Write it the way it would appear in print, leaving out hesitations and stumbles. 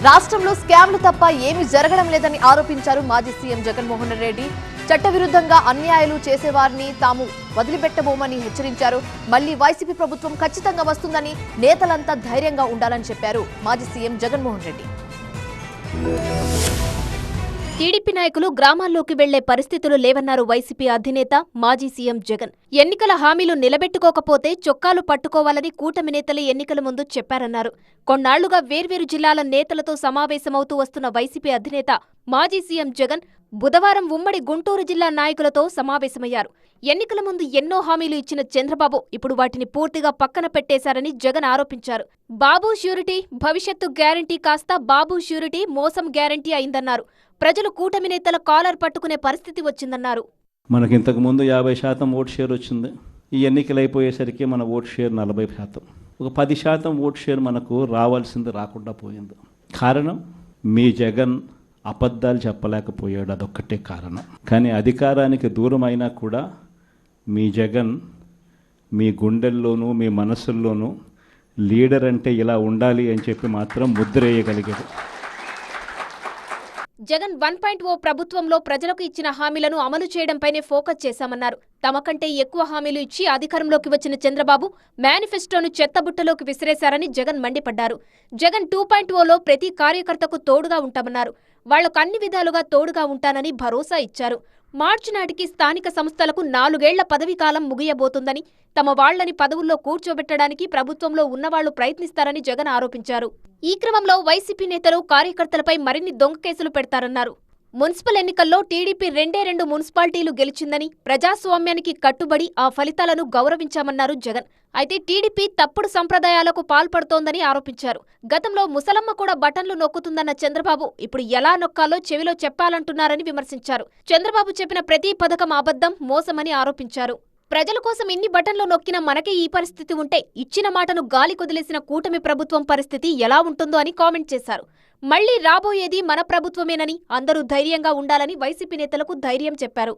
రాష్ట్రంలో స్కామ్లు తప్ప ఏమీ జరగడం లేదని ఆరోపించారు మాజీ సీఎం జగన్మోహన్ రెడ్డి. చట్టవిరుద్ధంగా అన్యాయాలు చేసేవారిని తాము వదిలిపెట్టబోమని హెచ్చరించారు. మళ్లీ వైసీపీ ప్రభుత్వం ఖచ్చితంగా వస్తుందని నేతలంతా ధైర్యంగా ఉండాలని చెప్పారు మాజీ సీఎం జగన్మోహన్ రెడ్డి. టీడీపీ నాయకులు గ్రామాల్లోకి వెళ్లే పరిస్థితులు లేవన్నారు వైసీపీ అధినేత మాజీ సీఎం జగన్. ఎన్నికల హామీలు నిలబెట్టుకోకపోతే చొక్కాలు పట్టుకోవాలని కూటమి నేతలు ఎన్నికల ముందు చెప్పారన్నారు. కొన్నాళ్లుగా వేర్వేరు జిల్లాల నేతలతో సమావేశమవుతూ వస్తున్న వైసీపీ అధినేత మాజీ సీఎం జగన్ బుధవారం ఉమ్మడి గుంటూరు జిల్లా నాయకులతో సమావేశమయ్యారు. ఎన్నికల ముందు ఎన్నో హామీలు ఇచ్చిన చంద్రబాబు ఇప్పుడు వాటిని పూర్తిగా పక్కన పెట్టేశారని జగన్ ఆరోపించారు. బాబు ష్యూరిటీ భవిష్యత్తు గ్యారంటీ కాస్త బాబు ష్యూరిటీ మోసం గ్యారంటీ అయిందన్నారు. ప్రజలు కూటమి నేతల కాలర్ పట్టుకునే పరిస్థితి వచ్చిందన్నారు. మనకి ఇంతకు ముందు 50% ఓట్ షేర్ వచ్చింది. ఈ ఎన్నికలు అయిపోయేసరికి మన ఓట్ షేర్ 40%. ఒక 10% ఓట్ షేర్ మనకు రావాల్సింది రాకుండా పోయింది. కారణం మీ జగన్ అబద్ధాలు చెప్పలేకపోయాడు, అదొక్కటే కారణం. కానీ అధికారానికి దూరం అయినా కూడా మీ జగన్ మీ గుండెల్లోనూ మీ మనసుల్లోనూ లీడర్ అంటే ఇలా ఉండాలి అని చెప్పి మాత్రం ముద్రేయగలిగాడు. జగన్ 1.0 ప్రభుత్వంలో ప్రజలకు ఇచ్చిన హామీలను అమలు చేయడంపైనే ఫోకస్ చేశామన్నారు. తమ కంటే ఎక్కువ హామీలు ఇచ్చి అధికారంలోకి వచ్చిన చంద్రబాబు మేనిఫెస్టోను చెత్తబుట్టలోకి విసిరేశారని జగన్ మండిపడ్డారు. జగన్ 2.0లో ప్రతి కార్యకర్తకు తోడుగా ఉంటామన్నారు. వాళ్లకు అన్ని విధాలుగా తోడుగా ఉంటానని భరోసా ఇచ్చారు. మార్చి నాటికి స్థానిక సంస్థలకు 4 ఏళ్ల పదవీకాలం ముగియబోతుందని, తమ వాళ్లని పదవుల్లో కూర్చోబెట్టడానికి ప్రభుత్వంలో ఉన్నవాళ్లు ప్రయత్నిస్తారని జగన్ ఆరోపించారు. ఈ క్రమంలో వైసీపీ నేతలు కార్యకర్తలపై మరిన్ని దొంగ కేసులు పెడతారన్నారు. మున్సిపల్ ఎన్నికల్లో టీడీపీ 2 మున్సిపాలిటీలు గెలిచిందని, ప్రజాస్వామ్యానికి కట్టుబడి ఆ ఫలితాలను గౌరవించామన్నారు జగన్. అయితే టీడీపీ తప్పుడు సంప్రదాయాలకు పాల్పడుతోందని ఆరోపించారు. గతంలో ముసలమ్మ కూడా బటన్లు నొక్కుతుందన్న చంద్రబాబు ఇప్పుడు ఎలా నొక్కాలో చెవిలో చెప్పాలంటున్నారని విమర్శించారు. చంద్రబాబు చెప్పిన ప్రతి పథకం అబద్ధం, మోసమని ఆరోపించారు. ప్రజల కోసం ఇన్ని బటన్లు నొక్కిన మనకే ఈ పరిస్థితి ఉంటే ఇచ్చిన మాటను గాలి కొదిలేసిన కూటమి ప్రభుత్వం పరిస్థితి ఎలా ఉంటుందో అని కామెంట్ చేశారు. మళ్లీ రాబోయేది మన ప్రభుత్వమేనని, అందరూ ధైర్యంగా ఉండాలని వైసీపీ నేతలకు ధైర్యం చెప్పారు.